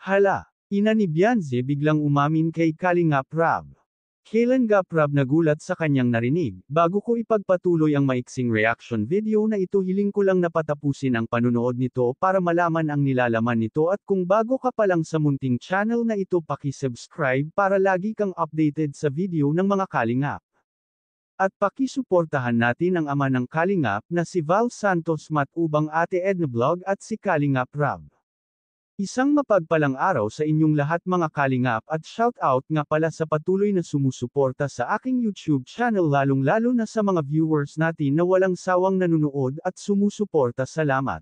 Hala, ina ni Beyonce biglang umamin kay Kalingap Rab. Kailan Rab nagulat sa kanyang narinig? Bago ko ipagpatuloy ang maiksing reaction video na ito, hiling ko lang na patapusin ang panunood nito para malaman ang nilalaman nito, at kung bago ka pa lang sa munting channel na ito, paki-subscribe para lagi kang updated sa video ng mga Kalingap. At pakisuportahan natin ang ama ng Kalingap na si Val Santos Matubang, Ate Edna Vlog at si Kalingap Rab. Isang mapagpalang araw sa inyong lahat mga Kalingap, at shout out nga pala sa patuloy na sumusuporta sa aking YouTube channel, lalong-lalo na sa mga viewers natin na walang sawang nanonood at sumusuporta. Salamat.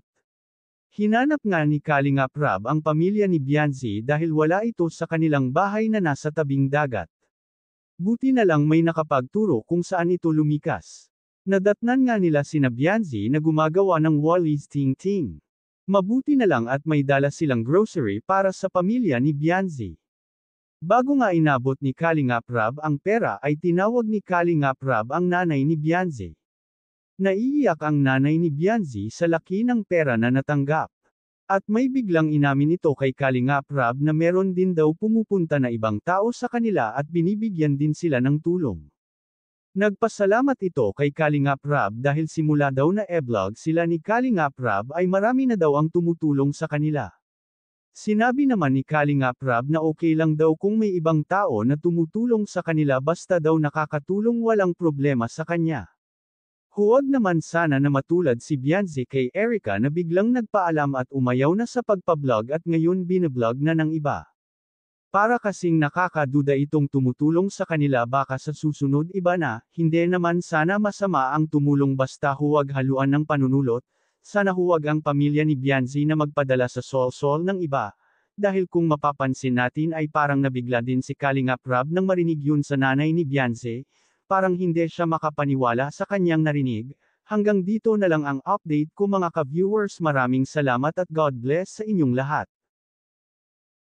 Hinanap nga ni Kalingap Rab ang pamilya ni Beyonce dahil wala ito sa kanilang bahay na nasa tabing dagat. Buti na lang may nakapagturo kung saan ito lumikas. Nadatnan nga nila sina Beyonce na gumagawa ng Wally's Ting Ting. Mabuti na lang at may dala silang grocery para sa pamilya ni Beyonce. Bago nga inabot ni Kalingap Rab ang pera, ay tinawag ni Kalingap Rab ang nanay ni Beyonce. Naiiyak ang nanay ni Beyonce sa laki ng pera na natanggap. At may biglang inamin ito kay Kalingap Rab na meron din daw pumupunta na ibang tao sa kanila at binibigyan din sila ng tulong. Nagpasalamat ito kay Kalingap Rab dahil simula daw na e-vlog sila ni Kalingap Rab ay marami na daw ang tumutulong sa kanila. Sinabi naman ni Kalingap Rab na okay lang daw kung may ibang tao na tumutulong sa kanila basta daw nakakatulong, walang problema sa kanya. Huwag naman sana na matulad si Beyonce kay Erica na biglang nagpaalam at umayaw na sa pagpa-vlog at ngayon binablog na ng iba. Para kasing nakakaduda itong tumutulong sa kanila, baka sa susunod iba na. Hindi naman sana masama ang tumulong basta huwag haluan ng panunulot. Sana huwag ang pamilya ni Beyonce na magpadala sa sol-sol ng iba. Dahil kung mapapansin natin ay parang nabigla din si Kalingap Rab nang marinig yun sa nanay ni Beyonce. Parang hindi siya makapaniwala sa kanyang narinig. Hanggang dito na lang ang update ko mga ka-viewers, maraming salamat at God bless sa inyong lahat.